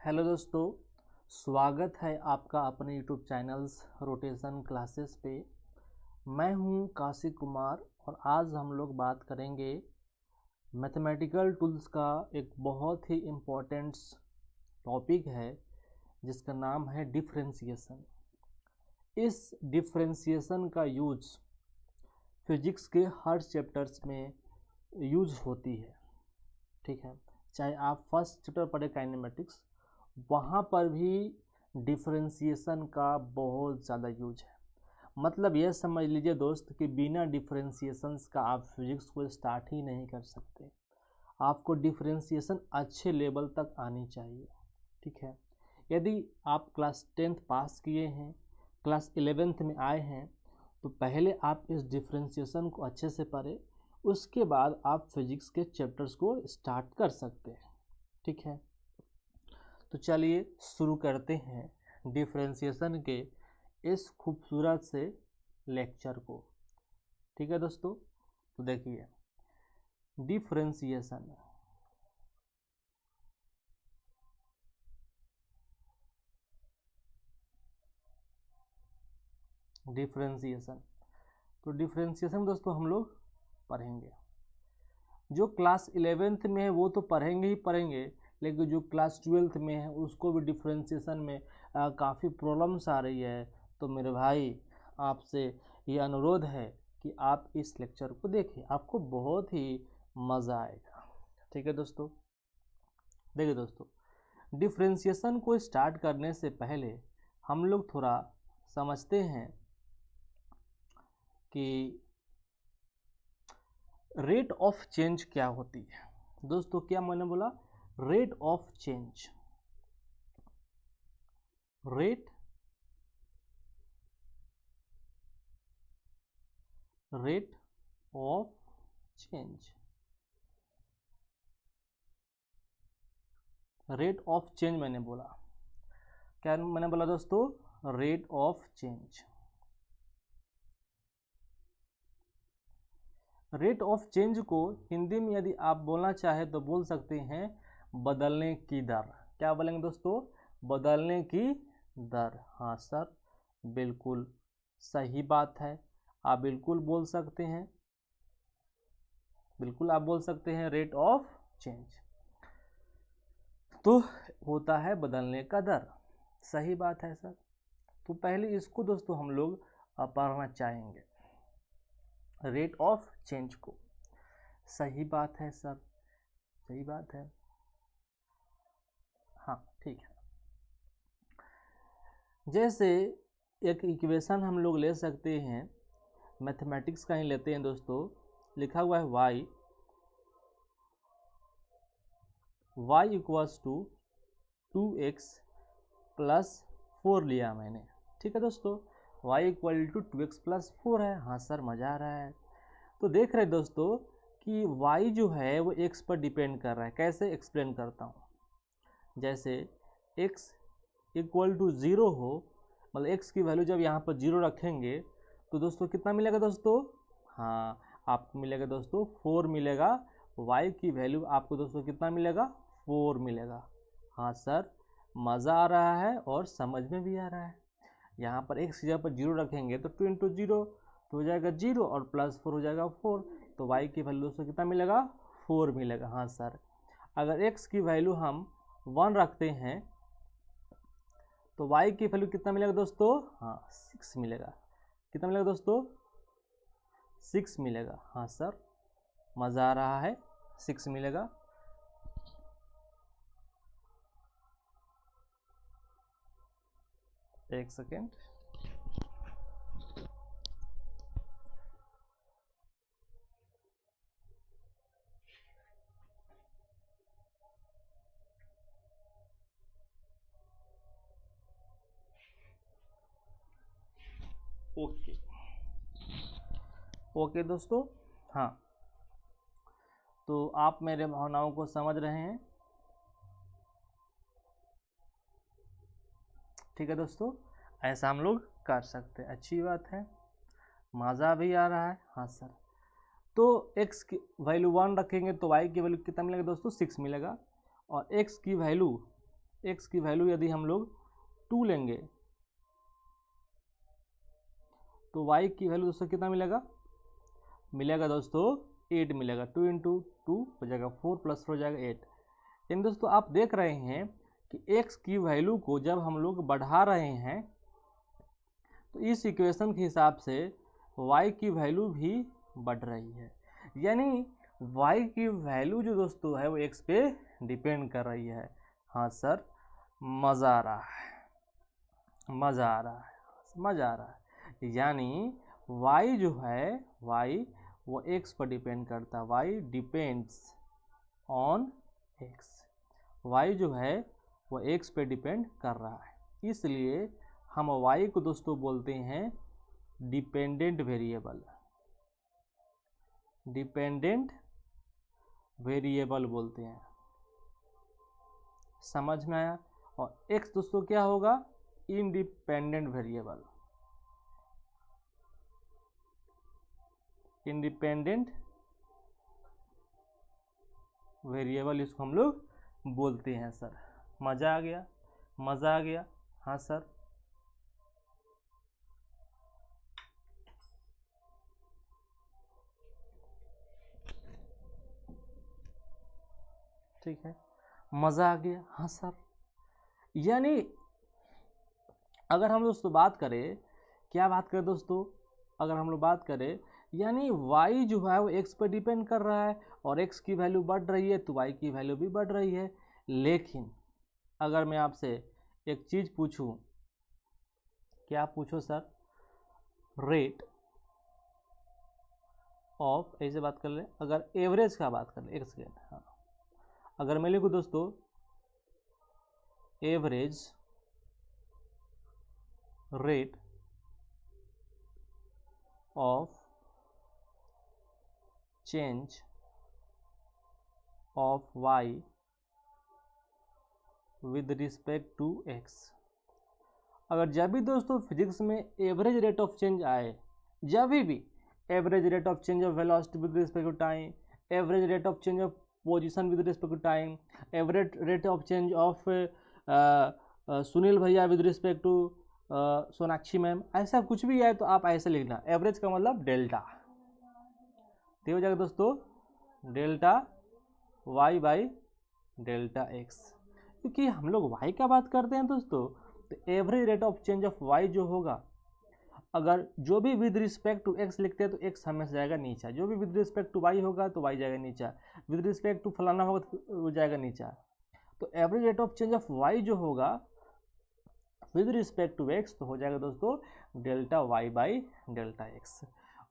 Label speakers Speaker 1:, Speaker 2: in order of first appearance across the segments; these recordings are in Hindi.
Speaker 1: हेलो दोस्तों, स्वागत है आपका अपने यूट्यूब चैनल्स रोटेशन क्लासेस पे। मैं हूं काशी कुमार और आज हम लोग बात करेंगे मैथमेटिकल टूल्स का एक बहुत ही इम्पोर्टेंट टॉपिक है जिसका नाम है डिफरेंशिएशन। इस डिफरेंशिएशन का यूज फिजिक्स के हर चैप्टर्स में यूज होती है, ठीक है। चाहे आप फर्स्ट चैप्टर पढ़े काइनेमेटिक्स, वहाँ पर भी डिफरेंशिएशन का बहुत ज़्यादा यूज है। मतलब यह समझ लीजिए दोस्त कि बिना डिफरेंशिएशंस का आप फिजिक्स को स्टार्ट ही नहीं कर सकते। आपको डिफरेंशिएशन अच्छे लेवल तक आनी चाहिए, ठीक है। यदि आप क्लास 10th पास किए हैं, क्लास 11th में आए हैं, तो पहले आप इस डिफरेंशिएशन को अच्छे से पढ़ें, उसके बाद आप फिजिक्स के चैप्टर्स को स्टार्ट कर सकते हैं, ठीक है। तो चलिए शुरू करते हैं डिफरेंशिएशन के इस खूबसूरत से लेक्चर को, ठीक है दोस्तों। तो देखिए डिफरेंशिएशन, तो डिफरेंशिएशन दोस्तों हम लोग पढ़ेंगे। जो क्लास 11th में है वो तो पढ़ेंगे ही पढ़ेंगे, लेकिन जो क्लास 12th में है उसको भी डिफरेंशिएशन में काफ़ी प्रॉब्लम्स आ रही है। तो मेरे भाई आपसे ये अनुरोध है कि आप इस लेक्चर को देखें, आपको बहुत ही मज़ा आएगा, ठीक है दोस्तों। देखिए दोस्तों, डिफरेंशिएशन को स्टार्ट करने से पहले हम लोग थोड़ा समझते हैं कि रेट ऑफ चेंज क्या होती है। दोस्तों क्या मैंने बोला? Rate of change, rate of change, rate of change मैंने बोला। क्या मैंने बोला दोस्तों? Rate of change. Rate of change को हिंदी में यदि आप बोलना चाहे तो बोल सकते हैं बदलने की दर। क्या बोलेंगे दोस्तों? बदलने की दर। हाँ सर, बिल्कुल सही बात है, आप बिल्कुल बोल सकते हैं, बिल्कुल आप बोल सकते हैं रेट ऑफ चेंज तो होता है बदलने का दर। सही बात है सर। तो पहले इसको दोस्तों हम लोग पढ़ना चाहेंगे, रेट ऑफ चेंज को। सही बात है सर, सही बात है, हाँ ठीक है। जैसे एक इक्वेशन हम लोग ले सकते हैं, मैथमेटिक्स का ही लेते हैं दोस्तों। लिखा हुआ है y equals to 2x plus 4 लिया मैंने, ठीक है दोस्तों। y equal to 2x plus 4 है। हाँ सर, मज़ा आ रहा है। तो देख रहे दोस्तों कि y जो है वो x पर डिपेंड कर रहा है। कैसे एक्सप्लेन करता हूँ? जैसे x इक्वल टू 0 हो, मतलब x की वैल्यू जब यहाँ पर 0 रखेंगे तो दोस्तों कितना मिलेगा दोस्तों? हाँ, आपको मिलेगा दोस्तों 4 मिलेगा। y की वैल्यू आपको दोस्तों कितना मिलेगा? 4 मिलेगा। हाँ सर, मज़ा आ रहा है और समझ में भी आ रहा है। यहाँ पर x की जगह पर 0 रखेंगे तो 2 इंटू 0 तो हो जाएगा 0 और प्लस 4 हो जाएगा 4। तो y की वैल्यू दोस्तों कितना मिलेगा? 4 मिलेगा। हाँ सर, अगर x की वैल्यू हम 1 रखते हैं तो y की वैल्यू कितना मिलेगा दोस्तों? हाँ 6 मिलेगा। कितना मिलेगा दोस्तों? 6 मिलेगा। हाँ सर, मज़ा आ रहा है, 6 मिलेगा। एक सेकेंड, ओके ओके दोस्तों। हाँ, तो आप मेरे भावनाओं को समझ रहे हैं, ठीक है दोस्तों। ऐसा हम लोग कर सकते हैं, अच्छी बात है, मज़ा भी आ रहा है। हाँ सर, तो x की वैल्यू 1 रखेंगे तो y की वैल्यू कितना मिलेगा दोस्तों? 6 मिलेगा। और x की वैल्यू एक्स की वैल्यू यदि हम लोग 2 लेंगे तो वाई की वैल्यू दोस्तों कितना मिलेगा दोस्तों 8 मिलेगा। 2 इंटू 2 हो जाएगा 4 प्लस 4 हो जाएगा 8। इन दोस्तों आप देख रहे हैं कि एक्स की वैल्यू को जब हम लोग बढ़ा रहे हैं तो इस इक्वेशन के हिसाब से y की वैल्यू भी बढ़ रही है, यानी y की वैल्यू जो दोस्तों है वो x पे डिपेंड कर रही है। हाँ सर, मज़ा आ रहा है, मज़ा आ रहा है, मज़ा आ रहा है। यानी y जो है y वो x पर डिपेंड करता है, y depends on x। y जो है वो x पे डिपेंड कर रहा है, इसलिए हम y को दोस्तों बोलते हैं डिपेंडेंट वेरिएबल, डिपेंडेंट वेरिएबल बोलते हैं। समझ में आया? और x दोस्तों क्या होगा? इंडिपेंडेंट वेरिएबल, इंडिपेंडेंट वेरिएबल इसको हम लोग बोलते हैं सर। मज़ा आ गया, मज़ा आ गया? हाँ सर। ठीक है, मज़ा आ गया? हाँ सर। यानी अगर हम दोस्तों बात करें, क्या बात करें दोस्तों, अगर हम लोग बात करें यानी y जो है वो x पर डिपेंड कर रहा है और x की वैल्यू बढ़ रही है तो y की वैल्यू भी बढ़ रही है। लेकिन अगर मैं आपसे एक चीज़ पूछूं, क्या पूछो सर? रेट ऑफ, ऐसे बात कर ले, अगर एवरेज का बात कर ले, एक सेकेंड, हाँ, अगर मैं लिखूँ दोस्तों average rate of change of y with respect to x, अगर जब भी दोस्तों फिजिक्स में एवरेज रेट ऑफ चेंज आए, जब भी average rate of change of velocity with respect to time, average rate of change of position with respect to time, average rate of change of Sunil भैया with respect to Sonakshi ma'am, ऐसा कुछ भी है तो आप ऐसे लिखना, एवरेज का मतलब डेल्टा, तो हो जाएगा दोस्तों delta y by delta x। क्योंकि हम लोग y का बात करते हैं दोस्तों, तो average rate of change of y जो होगा, अगर जो भी विद रिस्पेक्ट टू x लिखते हैं तो x हमेशा जाएगा नीचा, जो भी विद रिस्पेक्ट टू y होगा तो y जाएगा नीचा, विद रिस्पेक्ट टू फलाना होगा तो वो जाएगा नीचा। तो average rate of change of y जो होगा विद रिस्पेक्ट टू x तो हो जाएगा दोस्तों delta y by delta x।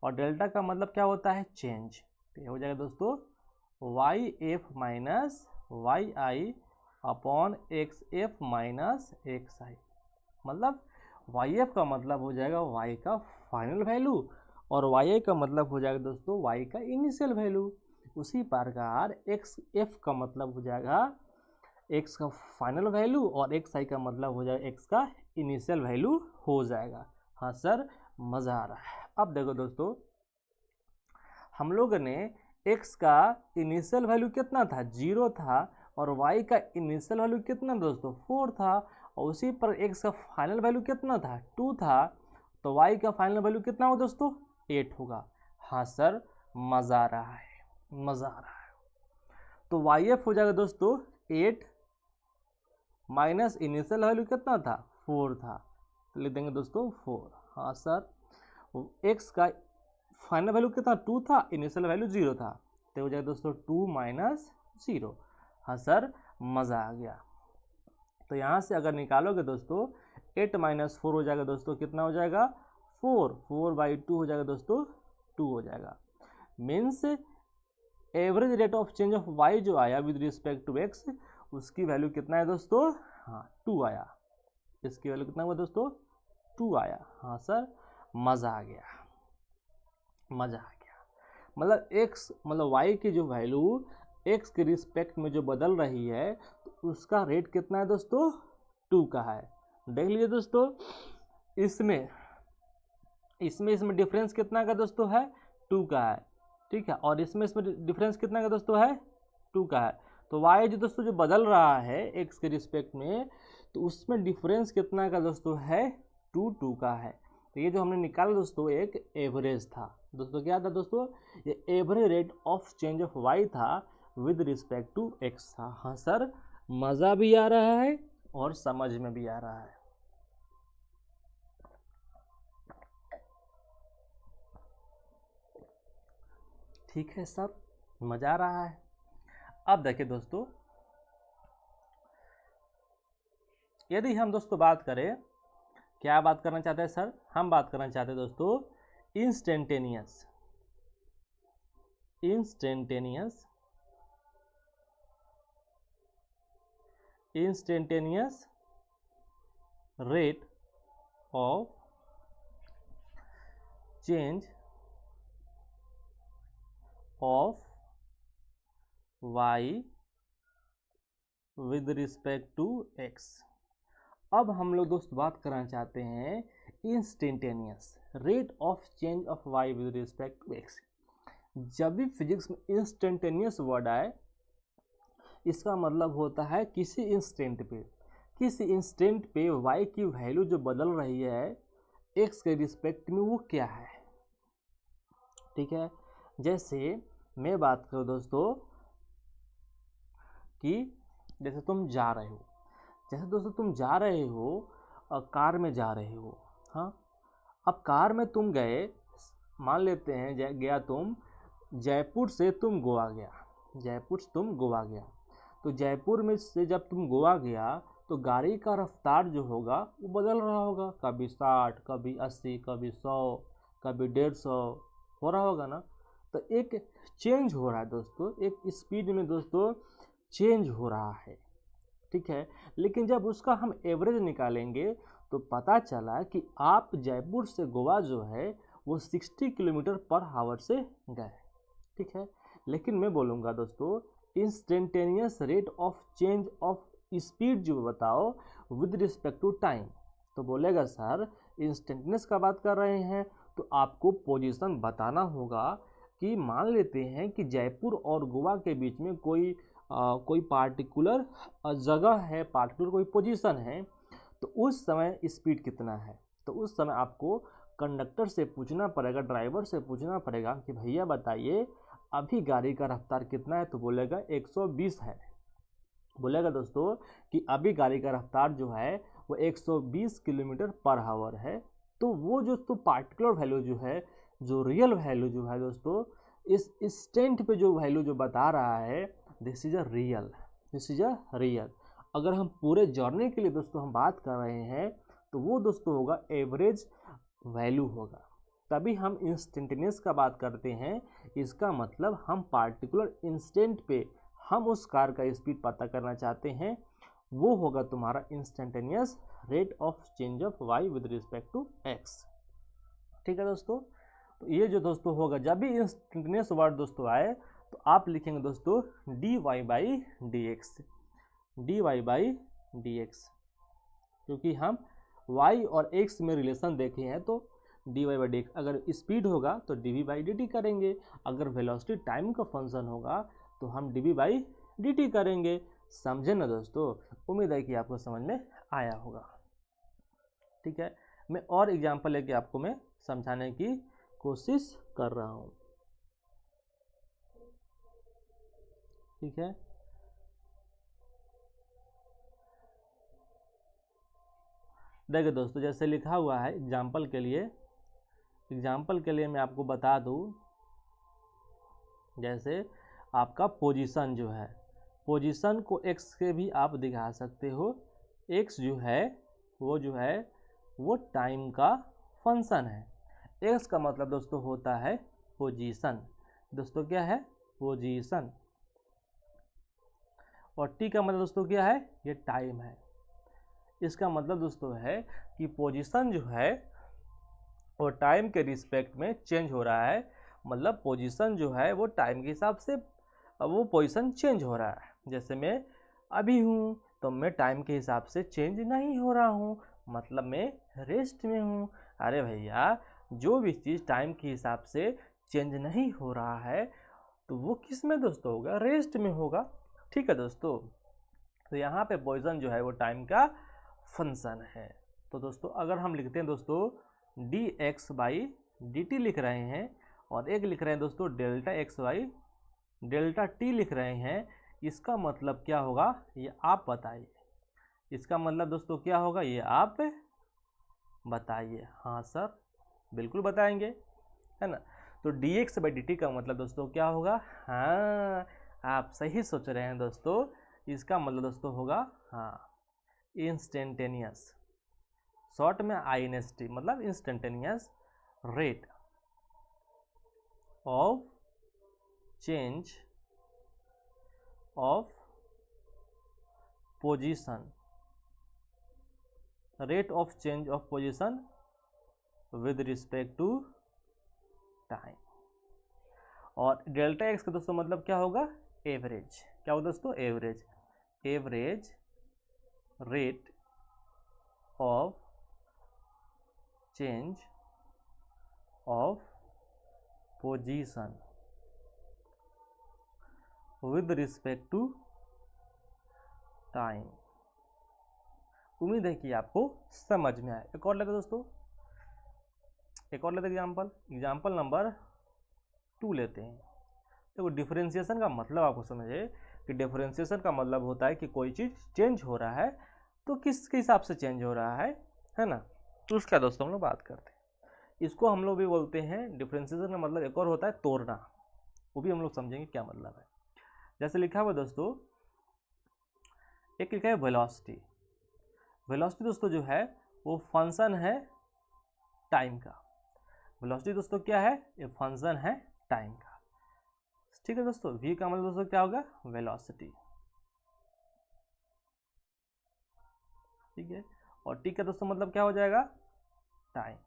Speaker 1: और डेल्टा का मतलब क्या होता है? चेंज। तो हो जाएगा दोस्तों Y F minus Y I upon X F minus X I, मतलब वाई एफ का मतलब हो जाएगा वाई का फाइनल वैल्यू और वाई आई का मतलब हो जाएगा दोस्तों वाई का इनिशियल वैल्यू। उसी प्रकार एक्स एफ का मतलब हो जाएगा एक्स का फाइनल वैल्यू और एक्स आई का मतलब हो जाएगा एक्स का इनिशियल वैल्यू हो जाएगा। हाँ सर, मज़ा आ रहा है। अब देखो दोस्तों, हम लोग ने x का इनिशियल वैल्यू कितना था? 0 था, और y का इनिशियल वैल्यू कितना दोस्तों? 4 था, और उसी पर x का फाइनल वैल्यू कितना था? 2 था, तो y का फाइनल वैल्यू कितना होगा दोस्तों? 8 होगा। हाँ सर, मज़ा आ रहा है, मज़ा आ रहा है। तो YF हो जाएगा दोस्तों 8 माइनस इनिशियल वैल्यू कितना था? 4 था, तो लिख देंगे दोस्तों 4। हाँ सर, x का फाइनल वैल्यू कितना? 2 था, इनिशियल वैल्यू 0 था, तो हो जाएगा दोस्तों 2 माइनस 0। हाँ सर, मज़ा आ गया। तो यहाँ से अगर निकालोगे दोस्तों 8 माइनस 4 हो जाएगा दोस्तों, कितना हो जाएगा? 4, 4/2 हो जाएगा दोस्तों, 2 हो जाएगा। Means average rate of change of y जो आया विद रिस्पेक्ट टू x, उसकी वैल्यू कितना है दोस्तों? हाँ, 2 आया। इसकी वैल्यू कितना हुआ दोस्तों? 2 आया। हाँ सर, मज़ा आ गया, मज़ा आ गया। मतलब x मतलब y की जो वैल्यू x के रिस्पेक्ट में जो बदल रही है तो उसका रेट कितना है दोस्तों? 2 का है। देख लीजिए दोस्तों, इसमें डिफरेंस कितना का दोस्तों है? 2 का है, ठीक है। और इसमें डिफरेंस कितना का दोस्तों है? 2 का है। तो वाई जो दोस्तों जो बदल रहा है एक्स के रिस्पेक्ट में, तो उसमें डिफरेंस कितना का दोस्तों है, 2 का है। तो ये जो हमने निकाला दोस्तों एक एवरेज था दोस्तों, क्या था दोस्तों, ये average rate of change of Y था विद रिस्पेक्ट टू एक्स था। हाँ सर, मज़ा भी आ रहा है और समझ में भी आ रहा है। ठीक है सर, मज़ा आ रहा है। अब देखिए दोस्तों, यदि हम दोस्तों बात करें, क्या बात करना चाहते हैं सर, हम बात करना चाहते हैं दोस्तों instantaneous rate of change of y with respect to x। अब हम लोग दोस्त बात करना चाहते हैं instantaneous rate of change of y with respect to x। जब भी फिजिक्स में इंस्टेंटेनियस वर्ड आए, इसका मतलब होता है किसी इंस्टेंट पे y की वैल्यू जो बदल रही है x के रिस्पेक्ट में, वो क्या है। ठीक है, जैसे मैं बात करूँ दोस्तों कि जैसे तुम जा रहे हो, कार में जा रहे हो। हाँ, अब कार में तुम गए, मान लेते हैं गया तुम जयपुर से तुम गोवा गया। तो जयपुर में से जब तुम गोवा गया, तो गाड़ी का रफ्तार जो होगा वो बदल रहा होगा, कभी 60, कभी 80, कभी 100, कभी 150 हो रहा होगा ना। तो एक चेंज हो रहा है दोस्तों, एक स्पीड में दोस्तों चेंज हो रहा है। ठीक है, लेकिन जब उसका हम एवरेज निकालेंगे तो पता चला कि आप जयपुर से गोवा जो है वो 60 किलोमीटर पर आवर से गए। ठीक है, लेकिन मैं बोलूँगा दोस्तों instantaneous rate of change of speed जो बताओ विद रिस्पेक्ट टू टाइम। तो बोलेगा सर इंस्टेंटेनियस का बात कर रहे हैं तो आपको पोजीशन बताना होगा कि मान लेते हैं कि जयपुर और गोवा के बीच में कोई पार्टिकुलर जगह है, पार्टिकुलर कोई पोजीशन है, तो उस समय स्पीड कितना है। तो उस समय आपको कंडक्टर से पूछना पड़ेगा, ड्राइवर से पूछना पड़ेगा कि भैया बताइए अभी गाड़ी का रफ्तार कितना है। तो बोलेगा 120 है। बोलेगा दोस्तों कि अभी गाड़ी का रफ्तार जो है वो 120 किलोमीटर पर आवर है। तो वो जो तो पार्टिकुलर वैल्यू जो है, जो रियल वैल्यू जो है दोस्तों, इस इंस्टेंट पे जो वैल्यू जो बता रहा है, दिस इज अ रियल। अगर हम पूरे जर्नी के लिए दोस्तों हम बात कर रहे हैं तो वो दोस्तों होगा एवरेज वैल्यू होगा, तभी हम इंस्टेंटेनियस का बात करते हैं। इसका मतलब हम पार्टिकुलर इंस्टेंट पे हम उस कार का स्पीड पता करना चाहते हैं, वो होगा तुम्हारा instantaneous rate of change of y with respect to x। ठीक है दोस्तों, तो ये जो दोस्तों होगा, जब भी इंस्टेंटेनियस वर्ड दोस्तों आए तो आप लिखेंगे दोस्तों dy by dx, क्योंकि हम y और x में रिलेशन देखे हैं। तो dy by dx, अगर स्पीड होगा तो dv by dt करेंगे, अगर वेलोसिटी टाइम का फंक्शन होगा तो हम dv by dt करेंगे। समझे ना दोस्तों, उम्मीद है कि आपको समझ में आया होगा। ठीक है, मैं और एग्जांपल लेके आपको मैं समझाने की कोशिश कर रहा हूँ। ठीक है, देखिए दोस्तों, जैसे लिखा हुआ है एग्जाम्पल के लिए मैं आपको बता दूं, जैसे आपका पोजीशन जो है, पोजीशन को x के भी आप दिखा सकते हो। x जो है वो टाइम का फंक्शन है। x का मतलब दोस्तों होता है पोजीशन। दोस्तों क्या है, पोजीशन। और t का मतलब दोस्तों क्या है, ये टाइम है। इसका मतलब दोस्तों है कि पोजीशन जो है वो टाइम के रिस्पेक्ट में चेंज हो रहा है। मतलब पोजीशन जो है वो टाइम के हिसाब से वो पोजीशन चेंज हो रहा है। जैसे मैं अभी हूँ तो मैं टाइम के हिसाब से चेंज नहीं हो रहा हूँ, मतलब मैं रेस्ट में हूँ। अरे भैया, जो भी चीज़ टाइम के हिसाब से चेंज नहीं हो रहा है तो वो किस में दोस्तों होगा, रेस्ट में होगा। ठीक है दोस्तों, तो यहाँ पे पोजीशन जो है वो टाइम का फंक्शन है। तो दोस्तों अगर हम लिखते हैं दोस्तों D x by D T लिख रहे हैं और एक लिख रहे हैं दोस्तों delta x by delta T लिख रहे हैं, इसका मतलब क्या होगा ये आप बताइए। इसका मतलब दोस्तों क्या होगा ये आप बताइए। हाँ सर बिल्कुल बताएंगे, है ना। तो d x by D T का मतलब दोस्तों क्या होगा, हाँ आप सही सोच रहे हैं दोस्तों। इसका मतलब दोस्तों होगा हाँ इंस्टेंटेनियस, शॉर्ट में INST मतलब instantaneous rate of change of position, rate of change of position with respect to time. और डेल्टा एक्स का दोस्तों मतलब क्या होगा, एवरेज। क्या होगा दोस्तों, average, average rate of change of position with respect to time. उम्मीद है कि आपको समझ में आए। एक और लेते दोस्तों, एक और लेते एग्जाम्पल नंबर 2 लेते हैं। देखो डिफरेंशिएशन का मतलब आपको समझे कि डिफरेंशिएशन का मतलब होता है कि कोई चीज़ चेंज हो रहा है तो किसके हिसाब से चेंज हो रहा है ना। तो उसका दोस्तों हम लोग बात करते हैं। इसको हम लोग भी बोलते हैं डिफरेंशिएशन का मतलब एक और होता है तोड़ना, वो भी हम लोग समझेंगे क्या मतलब है। जैसे लिखा हुआ दोस्तों, एक लिखा है वेलोसिटी। वेलोसिटी दोस्तों जो है वो फंक्शन है टाइम का। वेलोसिटी दोस्तों क्या है, ये फंक्शन है टाइम का। ठीक है दोस्तों, v का मतलब दोस्तों क्या होगा, वेलोसिटी। ठीक है, और t का दोस्तों मतलब क्या हो जाएगा, टाइम।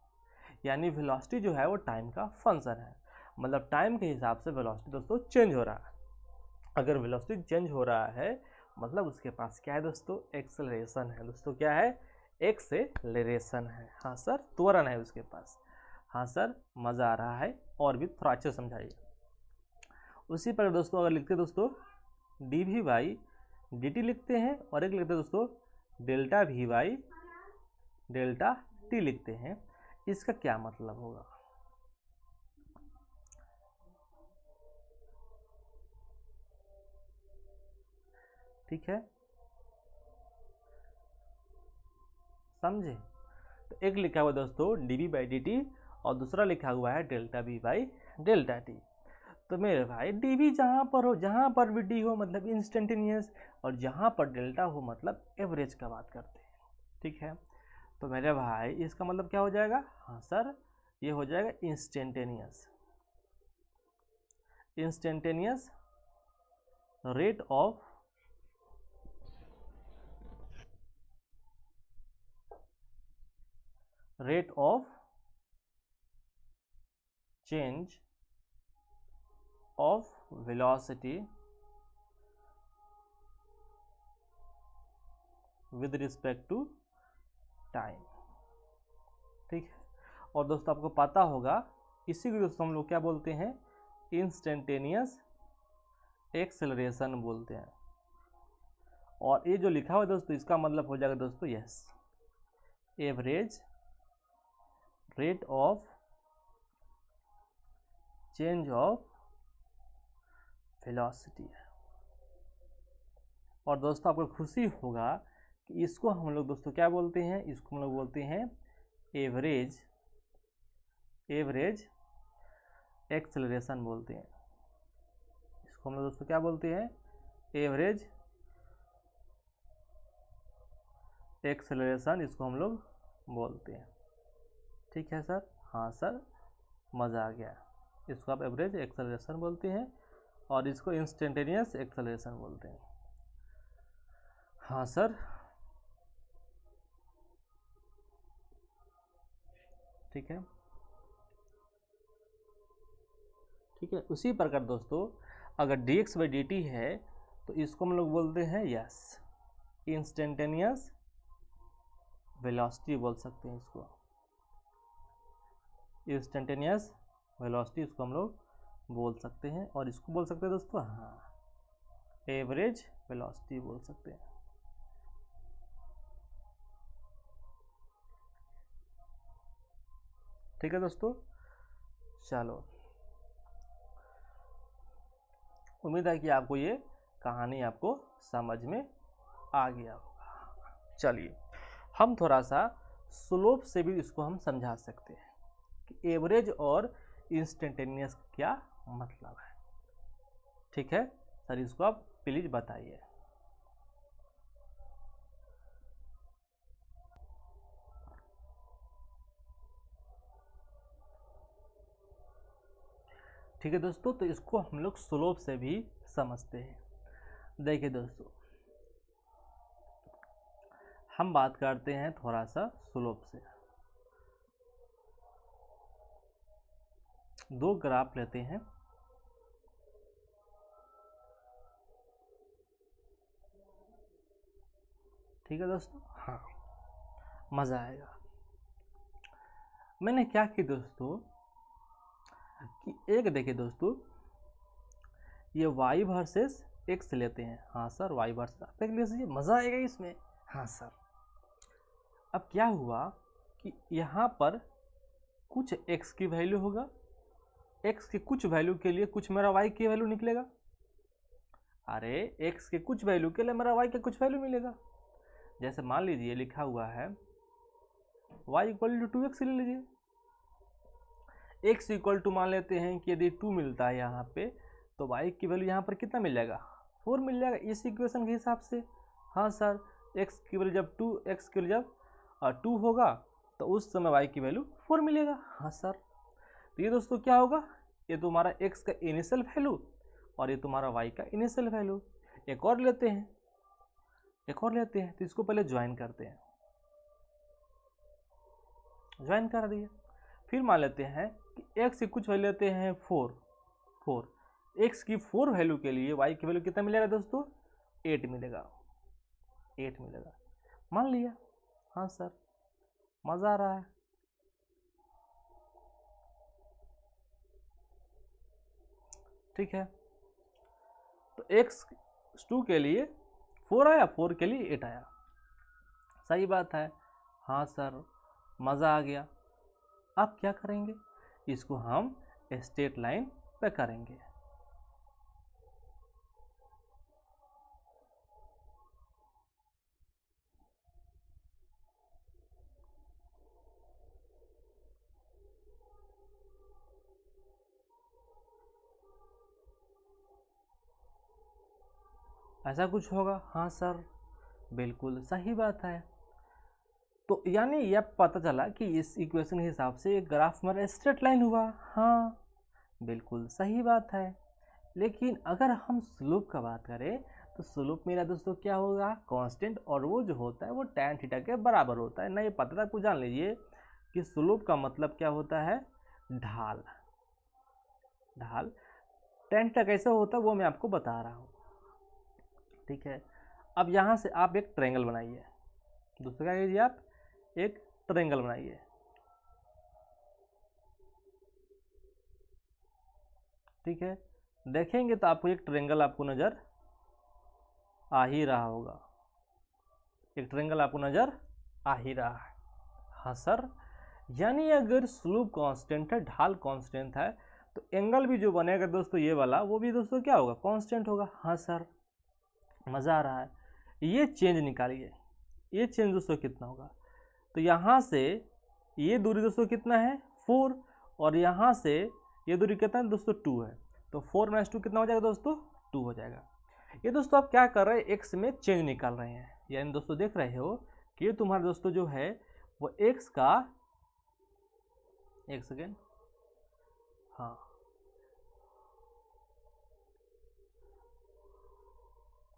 Speaker 1: यानी वेलोसिटी जो है वो टाइम का फंक्शन है, मतलब टाइम के हिसाब से वेलोसिटी दोस्तों चेंज हो रहा है। अगर वेलोसिटी चेंज हो रहा है मतलब उसके पास क्या है दोस्तों, एक्सेलरेशन है। दोस्तों क्या है, एक्सेलरेशन है। हाँ सर त्वरण है उसके पास। हाँ सर मज़ा आ रहा है, और भी थोड़ा अच्छे समझाइए। उसी पर दोस्तों अगर लिखते दोस्तों D V by D T लिखते हैं, और एक लिखते दोस्तों delta V by delta T लिखते हैं, इसका क्या मतलब होगा। ठीक है, समझे। तो एक लिखा हुआ दोस्तों D V by D T और दूसरा लिखा हुआ है delta V by delta T. तो मेरे भाई डी वी जहाँ पर हो, जहाँ पर भी डी हो मतलब इंस्टेंटेनियस, और जहाँ पर डेल्टा हो मतलब एवरेज का बात करते हैं। ठीक है, तो मेरे भाई इसका मतलब क्या हो जाएगा, हाँ सर ये हो जाएगा instantaneous, instantaneous rate of change of velocity with respect to time. ठीक है, और दोस्तों आपको पता होगा इसी को दोस्तों हम लोग क्या बोलते हैं, इंस्टेंटेनियस एक्सेलरेशन बोलते हैं। और ये जो लिखा हुआ है दोस्तों इसका मतलब हो जाएगा दोस्तों yes, average rate of change of velocity है। और दोस्तों आपको खुशी होगा कि इसको हम लोग दोस्तों क्या बोलते हैं, इसको हम लोग बोलते हैं एवरेज एक्सेलरेशन बोलते हैं। इसको हम लोग दोस्तों क्या बोलते हैं, एवरेज एक्सेलरेशन इसको हम लोग बोलते हैं। ठीक है सर, हाँ सर मज़ा आ गया। इसको आप एवरेज एक्सेलरेशन बोलते हैं और इसको इंस्टेंटेनियस एक्सेलरेशन बोलते हैं। हाँ सर, ठीक है। ठीक है, उसी प्रकार दोस्तों अगर D x by D T है तो इसको हम लोग बोलते हैं यस इंस्टेंटेनियस वेलोसिटी बोल सकते हैं। इसको इंस्टेंटेनियस वेलोसिटी इसको हम लोग बोल सकते हैं, और इसको बोल सकते हैं दोस्तों हाँ एवरेज वेलोसिटी बोल सकते हैं। ठीक है दोस्तों, चलो उम्मीद है कि आपको ये कहानी आपको समझ में आ गया होगा। चलिए हम थोड़ा सा स्लोप से भी इसको हम समझा सकते हैं कि एवरेज और इंस्टेंटेनियस क्या मतलब है। ठीक है सर, इसको आप प्लीज बताइए। ठीक है दोस्तों, तो इसको हम लोग स्लोप से भी समझते हैं। देखिए दोस्तों, हम बात करते हैं थोड़ा सा स्लोप से। दो ग्राफ लेते हैं, ठीक है दोस्तों। हाँ, मज़ा आएगा। मैंने क्या की दोस्तों कि एक देखिए दोस्तों, ये y वर्सेस x लेते हैं। हाँ सर, y वर्सेस, आप देख लीजिए मज़ा आएगा इसमें। हाँ सर, अब क्या हुआ कि यहाँ पर कुछ x की वैल्यू होगा, x की कुछ वैल्यू के लिए कुछ मेरा y की वैल्यू निकलेगा। अरे x के कुछ वैल्यू के लिए मेरा y का कुछ वैल्यू मिलेगा। जैसे मान लीजिए लिखा हुआ है y इक्वल टू 2x ले लीजिए, x इक्वल टू मान लेते हैं कि यदि 2 मिलता है यहाँ पे, तो y की वैल्यू यहाँ पर कितना मिल जाएगा, 4 मिल जाएगा इस इक्वेशन के हिसाब से। हाँ सर, x की वैल्यू जब 2x की वैल्यू जब 2 होगा तो उस समय y की वैल्यू 4 मिलेगा। हाँ सर, तो ये दोस्तों क्या होगा, ये तुम्हारा x का इनिशियल वैल्यू और ये तुम्हारा y का इनिशियल वैल्यू। एक और लेते हैं, तो इसको पहले ज्वाइन करते हैं, ज्वाइन कर दिए। फिर मान लेते हैं कि x की कुछ वैल्यू लेते हैं 4, x की 4 वैल्यू के लिए y की वैल्यू कितना मिलेगा दोस्तों, 8 मिलेगा, 8 मिलेगा। मान लिया। हाँ सर, मज़ा आ रहा है। ठीक है, तो x2 के लिए 4 आया, 4 के लिए 8 आया। सही बात है। हाँ सर, मज़ा आ गया। अब क्या करेंगे, इसको हम स्ट्रेट लाइन पे करेंगे। ऐसा कुछ होगा। हाँ सर, बिल्कुल सही बात है। तो यानी यह पता चला कि इस इक्वेशन के हिसाब से एक ग्राफ हमारा स्ट्रेट लाइन हुआ। हाँ, बिल्कुल सही बात है। लेकिन अगर हम स्लोप का बात करें तो स्लोप मेरा दोस्तों क्या होगा, कांस्टेंट, और वो जो होता है वो tan थीटा के बराबर होता है। ना ये पता था आपको, जान लीजिए कि स्लोप का मतलब क्या होता है, ढाल। ढाल tan थीटा कैसे होता है वो मैं आपको बता रहा हूँ। ठीक है, अब यहाँ से आप एक ट्रायंगल बनाइए। दूसरा क्या कीजिए, आप एक ट्रायंगल बनाइए। ठीक है, देखेंगे तो आपको एक ट्रायंगल आपको नज़र आ ही रहा होगा, एक ट्रायंगल आपको नज़र आ ही रहा है। हाँ सर, यानी अगर स्लोप कांस्टेंट है, ढाल कांस्टेंट है, तो एंगल भी जो बनेगा दोस्तों ये वाला, वो भी दोस्तों क्या होगा, कांस्टेंट होगा। हाँ सर, मज़ा आ रहा है। ये चेंज निकालिए, ये चेंज दोस्तों कितना होगा, तो यहाँ से ये दूरी दोस्तों कितना है, 4, और यहाँ से ये दूरी कितना है दोस्तों, 2 है। तो 4 - 2 कितना हो जाएगा दोस्तों, 2 हो जाएगा। ये दोस्तों आप क्या कर रहे हैं, एक्स में चेंज निकाल रहे हैं। यानी दोस्तों देख रहे हो कि ये तुम्हारा दोस्तों जो है वो एक्स का, एक सेकेंड, हाँ,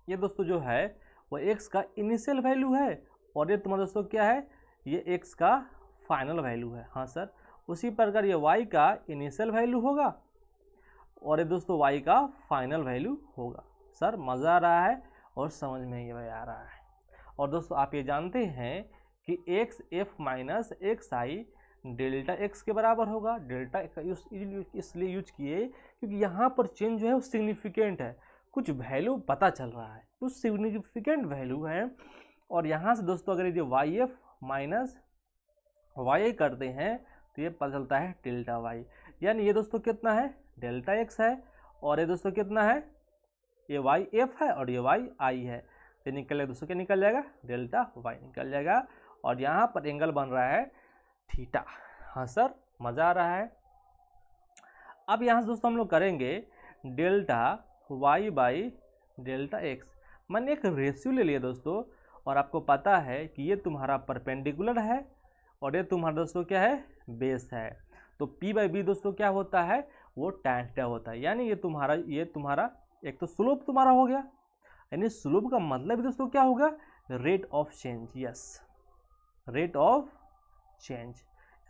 Speaker 1: ये दोस्तों जो है वो एक्स का इनिशियल वैल्यू है, और ये तुम्हारा दोस्तों क्या है, ये एक्स का फाइनल वैल्यू है। हाँ सर, उसी प्रकार ये वाई का इनिशियल वैल्यू होगा और ये दोस्तों वाई का फाइनल वैल्यू होगा। सर मज़ा आ रहा है और समझ में ये आ रहा है। और दोस्तों आप ये जानते हैं कि एक्स एफ माइनस एक्स आई डेल्टा एक्स के बराबर होगा। डेल्टा इसलिए यूज किए क्योंकि यहाँ पर चेंज जो है वो सिग्निफिकेंट है, कुछ वैल्यू पता चल रहा है, कुछ सिग्निफिकेंट वैल्यू है। और यहाँ से दोस्तों अगर ये वाई एफ माइनस वाई करते हैं तो ये पता चलता है डेल्टा वाई, यानी ये दोस्तों कितना है डेल्टा एक्स है, और ये दोस्तों कितना है ये वाई एफ है और ये वाई आई है। ये निकल जाएगा दोस्तों, क्या निकल जाएगा डेल्टा वाई निकल जाएगा। और यहाँ पर एंगल बन रहा है थीटा। हाँ सर, मज़ा आ रहा है। अब यहाँ से दोस्तों हम लोग करेंगे delta y by delta x. मैंने एक रेशियो ले लिया दोस्तों, और आपको पता है कि ये तुम्हारा परपेंडिकुलर है और ये तुम्हारा दोस्तों क्या है बेस है। तो P बाई बी दोस्तों क्या होता है वो tan थीटा होता है, यानी ये तुम्हारा एक तो स्लोप तुम्हारा हो गया, यानी स्लोप का मतलब दोस्तों क्या होगा rate of change. Yes, rate of change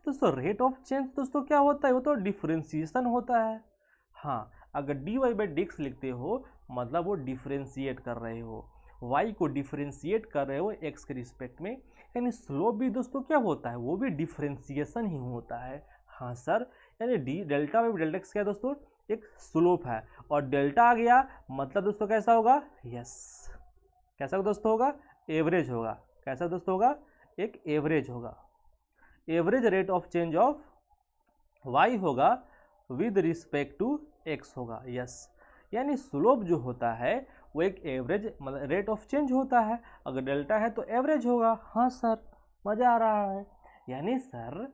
Speaker 1: दोस्तों। रेट ऑफ चेंज दोस्तों क्या होता है वो तो डिफरेंशिएशन होता है। हाँ, अगर d y by d x लिखते हो मतलब वो डिफरेंशिएट कर रहे हो, y को डिफरेंशिएट कर रहे हो x के रिस्पेक्ट में, यानी स्लोप भी दोस्तों क्या होता है वो भी डिफरेंशिएशन ही होता है। हाँ सर, यानी D delta by delta x क्या है दोस्तों एक स्लोप है, और डेल्टा आ गया मतलब दोस्तों कैसा होगा यस कैसा दोस्तों होगा एवरेज होगा। कैसा दोस्तों होगा एक एवरेज होगा। Average rate of change of y होगा विद रिस्पेक्ट टू x होगा। यस, यानी स्लोप जो होता है वो एक एवरेज मतलब रेट ऑफ चेंज होता है, अगर डेल्टा है तो एवरेज होगा। हाँ सर, मज़ा आ रहा है। यानी सर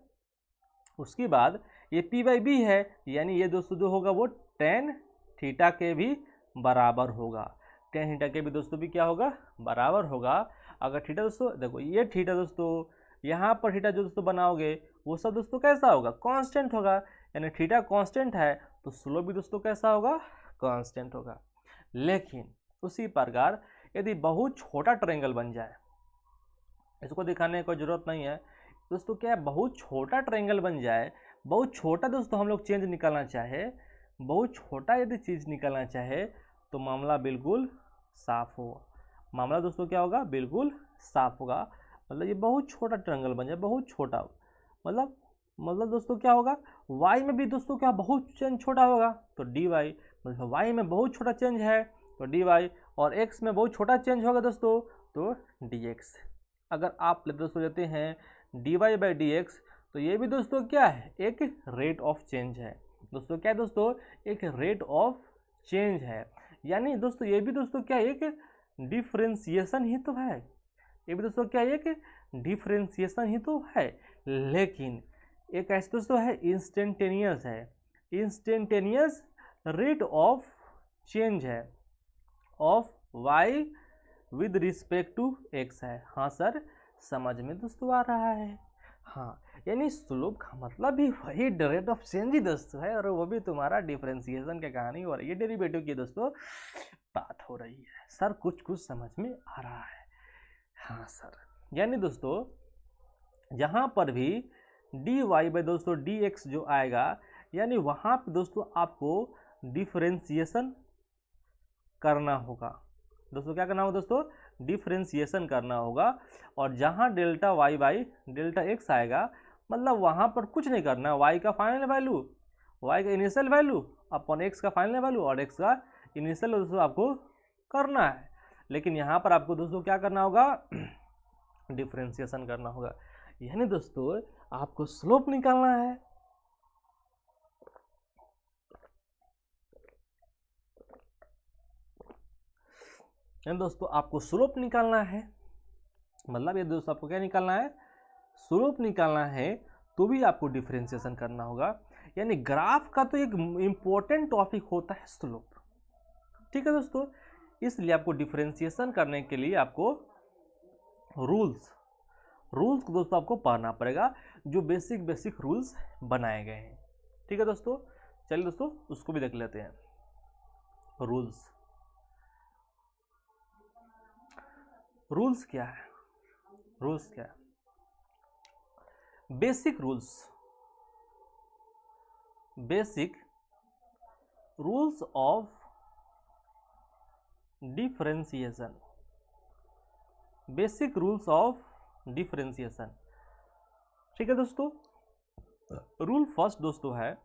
Speaker 1: उसके बाद ये पी बाई बी है, यानी ये दोस्तों जो होगा वो टेन थीटा के भी बराबर होगा। टेन थीटा के भी दोस्तों भी क्या होगा बराबर होगा। अगर थीटा दोस्तों देखो ये थीटा दोस्तों यहाँ पर थीटा जो दोस्तों बनाओगे वो सब दोस्तों कैसा होगा कांस्टेंट होगा, यानी थीटा कांस्टेंट है तो स्लोप भी दोस्तों कैसा होगा कांस्टेंट होगा। लेकिन उसी प्रकार यदि बहुत छोटा ट्रायंगल बन जाए, इसको दिखाने की कोई ज़रूरत नहीं है दोस्तों, क्या बहुत छोटा ट्रायंगल बन जाए, बहुत छोटा दोस्तों हम लोग चेंज निकालना चाहे, बहुत छोटा यदि चीज़ निकालना चाहे तो मामला बिल्कुल साफ होगा। मामला दोस्तों क्या होगा बिल्कुल साफ होगा। मतलब ये बहुत छोटा ट्रायंगल बन जाए, बहुत छोटा मतलब दोस्तों क्या होगा y में भी दोस्तों क्या बहुत चेंज छोटा होगा तो dy, मतलब y में बहुत छोटा चेंज है तो dy, और x में बहुत छोटा चेंज होगा दोस्तों तो dx। अगर आप दोस्तों लेते हैं dy बाई dx तो ये भी दोस्तों क्या है एक रेट ऑफ चेंज है दोस्तों। क्या है दोस्तों एक रेट ऑफ चेंज है, यानी दोस्तों ये भी दोस्तों क्या एक डिफरेंशिएशन ही तो है। ये भी दोस्तों क्या एक डिफरेंशिएशन ही तो है, लेकिन एक ऐसे दोस्तों है इंस्टेंटेनियस है, इंस्टेंटेनियस रेट ऑफ चेंज है of y with respect to x है। हाँ सर, समझ में दोस्तों आ रहा है। हाँ, यानी स्लोप का मतलब भी वही रेट ऑफ चेंज ही दोस्तों है, और वो भी तुम्हारा डिफरेंशिएशन की कहानी हो रही है, डेरिवेटिव की दोस्तों बात हो रही है। सर कुछ समझ में आ रहा है। हाँ सर, यानी दोस्तों जहाँ पर भी डी वाई बाई दोस्तों डी एक्स जो आएगा, यानी वहाँ पे दोस्तों आपको डिफरेंशिएशन करना होगा दोस्तों। क्या करना होगा दोस्तों डिफरेंशिएशन करना होगा। और जहाँ delta y by delta x आएगा मतलब वहाँ पर कुछ नहीं करना, वाई का फाइनल वैल्यू, वाई का इनिशियल वैल्यू अपॉन एक्स का फाइनल वैल्यू और एक्स का इनिशियल दोस्तों आपको करना है। लेकिन यहाँ पर आपको दोस्तों क्या करना होगा डिफरेंशिएशन करना होगा, यानी दोस्तों आपको स्लोप निकालना है। यानी दोस्तों आपको स्लोप निकालना है, मतलब ये दोस्तों आपको क्या निकालना है स्लोप निकालना है, तो भी आपको डिफरेंशिएशन करना होगा। यानी ग्राफ का तो एक इम्पोर्टेंट टॉपिक होता है स्लोप, ठीक है दोस्तों। इसलिए आपको डिफरेंशिएशन करने के लिए आपको रूल्स को दोस्तों आपको पढ़ना पड़ेगा, जो बेसिक रूल्स बनाए गए हैं, ठीक है दोस्तों। चलिए दोस्तों उसको भी देख लेते हैं। रूल्स क्या है, basic rules of differentiation, basic rules of differentiation, ठीक है दोस्तों। रूल फर्स्ट दोस्तों है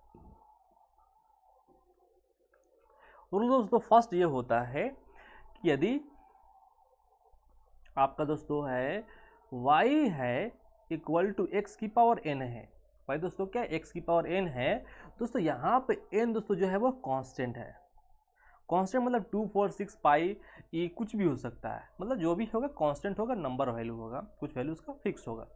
Speaker 1: रूल दोस्तों फर्स्ट ये होता है कि यदि आपका दोस्तों है y है इक्वल टू x की पावर n है, भाई दोस्तों क्या x की पावर n है दोस्तों, यहाँ पे n दोस्तों जो है वो कांस्टेंट है। कांस्टेंट मतलब 2 4 6 पाई ये कुछ भी हो सकता है, मतलब जो भी होगा कांस्टेंट होगा, नंबर वैल्यू होगा, कुछ वैल्यू उसका फिक्स होगा।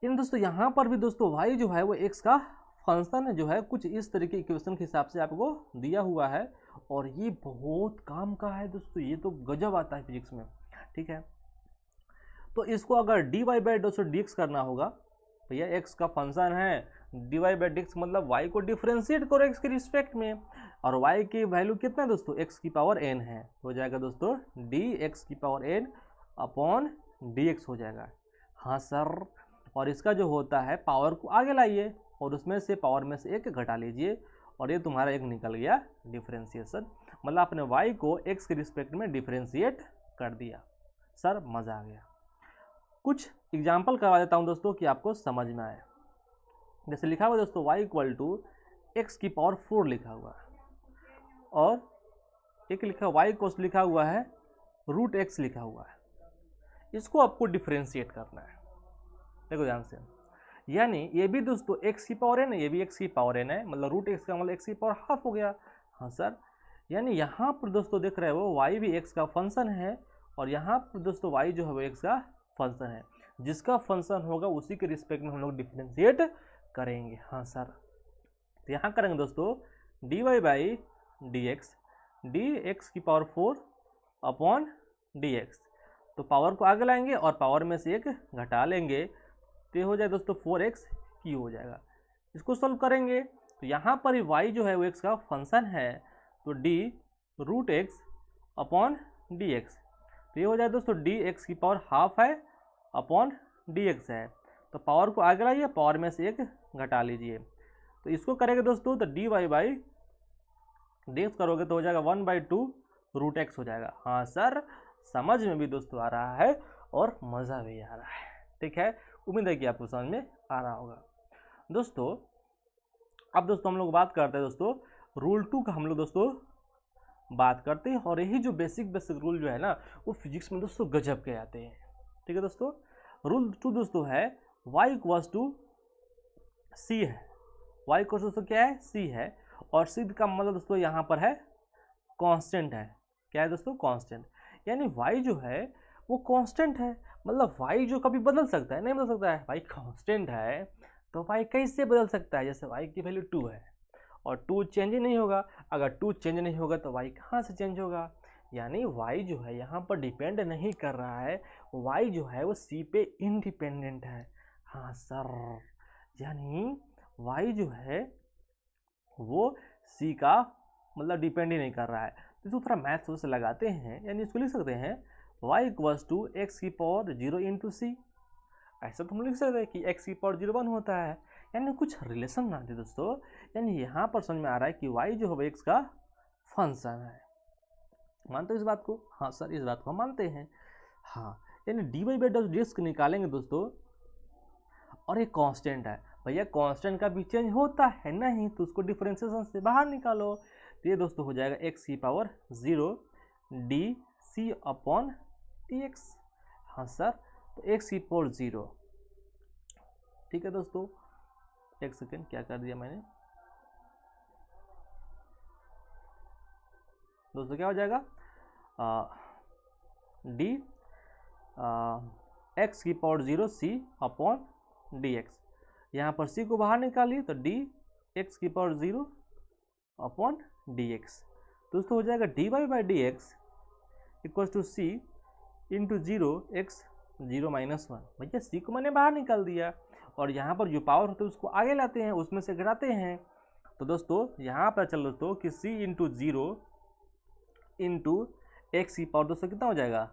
Speaker 1: इन दोस्तों यहाँ पर भी दोस्तों y जो है वो x का फंक्शन जो है कुछ इस तरीके इक्वेशन के हिसाब से आपको दिया हुआ है, और ये बहुत काम का है दोस्तों, ये तो गजब आता है फिजिक्स में, ठीक है। तो इसको अगर dy बाई दोस्तों dx करना होगा, भैया x का फंक्शन है, dy बाई dx मतलब y को डिफ्रेंशिएट करो x के रिस्पेक्ट में, और y की वैल्यू कितना है दोस्तों, x की पावर n है, हो जाएगा दोस्तों dx की पावर n अपॉन dx हो जाएगा। हाँ सर, और इसका जो होता है पावर को आगे लाइए और उसमें से पावर में से एक घटा लीजिए, और ये तुम्हारा एक निकल गया डिफ्रेंशिएशन, मतलब आपने y को x के रिस्पेक्ट में डिफ्रेंशिएट कर दिया। सर मज़ा आ गया। कुछ एग्जाम्पल करवा देता हूँ दोस्तों कि आपको समझ में आए। जैसे लिखा हुआ दोस्तों y इक्वल टू एक्स की पावर 4 लिखा हुआ है, और एक लिखा y को लिखा हुआ है रूट एक्स लिखा हुआ है। इसको आपको डिफ्रेंशिएट करना है, देखो ध्यान से, यानी ये भी दोस्तों x की पावर n है, ये भी x की पावर n है, मतलब रूट एक्स का मतलब x की पावर हाफ हो गया। हाँ सर, यानी यहाँ पर दोस्तों देख रहे हो y भी x का फंक्शन है, और यहाँ पर दोस्तों y जो है वो x का फंक्शन है, जिसका फंक्शन होगा उसी के रिस्पेक्ट में हम लोग डिफ्रेंशिएट करेंगे। हाँ सर, तो यहाँ करेंगे दोस्तों dy बाई dx की पावर 4 अपॉन dx, तो पावर को आगे लाएंगे और पावर में से एक घटा लेंगे, तो ये हो जाए दोस्तों 4x क्यू हो जाएगा। इसको सॉल्व करेंगे तो यहाँ पर y जो है वो x का फंक्शन है, तो d root x upon dx, तो ये हो जाए दोस्तों dx की पावर हाफ है अपॉन dx है, तो पावर को आगे लाइए, पावर में से एक घटा लीजिए, तो इसको करेंगे दोस्तों तो dy बाई dx करोगे तो हो जाएगा 1/2 रूट एक्स हो जाएगा। हाँ सर, समझ में भी दोस्तों आ रहा है और मज़ा भी आ रहा है, ठीक है। उम्मीद है कि आपको समझ में आ रहा होगा दोस्तों। अब दोस्तों हम लोग बात करते हैं दोस्तों रूल 2 का, हम लोग दोस्तों बात करते हैं, और यही जो बेसिक रूल जो है ना वो फिजिक्स में दोस्तों गजब के आते हैं, ठीक है दोस्तों। रूल 2 दोस्तों है y इक्वल्स टू c है, y इक्वल्स दोस्तों क्या है, c है, और c का मतलब दोस्तों यहाँ पर है कांस्टेंट है, क्या है दोस्तों, कांस्टेंट, यानी y जो है वो कांस्टेंट है, मतलब y जो कभी बदल सकता है, नहीं बदल सकता है, y कांस्टेंट है तो y कैसे बदल सकता है, जैसे y की वैल्यू 2 है और 2 चेंज ही नहीं होगा, अगर 2 चेंज नहीं होगा तो y कहाँ से चेंज होगा, यानी y जो है यहाँ पर डिपेंड नहीं कर रहा है, y जो है वो c पे इंडिपेंडेंट है। हाँ सर, यानी y जो है वो c का मतलब डिपेंड ही नहीं कर रहा है, तो इसको थोड़ा मैथ्स से लगाते हैं, यानी इसको लिख सकते हैं y इक्वल्स टू एक्स की पावर 0 इंटू सी, ऐसा तो हम लिख सकते हैं कि x की पावर 0 1 होता है, यानी कुछ रिलेशन ना दे दोस्तों, यानी यहाँ पर समझ में आ रहा है कि y जो है x का फंक्शन है। मानते हो इस बात को? हाँ सर, इस बात को हम मानते हैं। हाँ, यानी dy बाई dx को निकालेंगे दोस्तों, और एक कांस्टेंट है, भैया कांस्टेंट का भी चेंज होता है नहीं, तो उसको डिफरेंशिएशन से बाहर निकालो, तो ये दोस्तों हो जाएगा x की पावर 0 dc अपॉन dx। हाँ सर, तो x की पावर 0, ठीक है दोस्तों। एक सेकेंड, क्या कर दिया मैंने दोस्तों, क्या हो जाएगा डी एक्स की पावर 0 c अपॉन dx, यहाँ पर c को बाहर निकालिए तो डी एक्स की पावर 0 अपॉन dx, दोस्तों हो जाएगा dy by dx equal to c into 0x 0 minus 1, भैया c को मैंने बाहर निकाल दिया, और यहाँ पर जो पावर होते हैं उसको आगे लाते हैं, उसमें से घटाते हैं, तो दोस्तों यहाँ पर चलो दोस्तों कि c इंटू 0 इंटू एक्स की पावर दोस्तों कितना हो जाएगा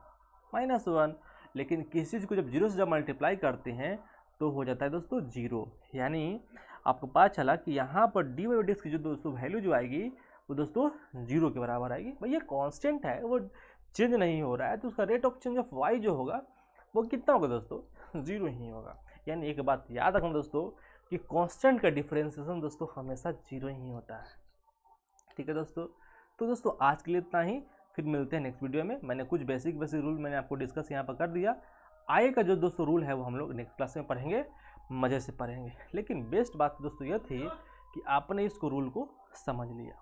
Speaker 1: -1, लेकिन किसी चीज़ को जब 0 से जब मल्टीप्लाई करते हैं तो हो जाता है दोस्तों 0, यानी आपको पता चला कि यहाँ पर डी बाई डी एक्स की जो दोस्तों वैल्यू जो आएगी वो दोस्तों 0 के बराबर आएगी। भैया कांस्टेंट है, वो चेंज नहीं हो रहा है, तो उसका rate of change of y जो होगा वो कितना होगा दोस्तों 0 ही होगा। यानी एक बात याद रखना दोस्तों कि कांस्टेंट का डिफरेंशिएशन दोस्तों हमेशा 0 ही होता है, ठीक है दोस्तों। तो दोस्तों आज के लिए इतना ही, फिर मिलते हैं नेक्स्ट वीडियो में। मैंने कुछ बेसिक रूल मैंने आपको डिस्कस यहाँ पर कर दिया। आगे का जो दोस्तों रूल है वो हम लोग नेक्स्ट क्लास में पढ़ेंगे, मज़े से पढ़ेंगे। लेकिन बेस्ट बात दोस्तों यह थी कि आपने इसको रूल को समझ लिया।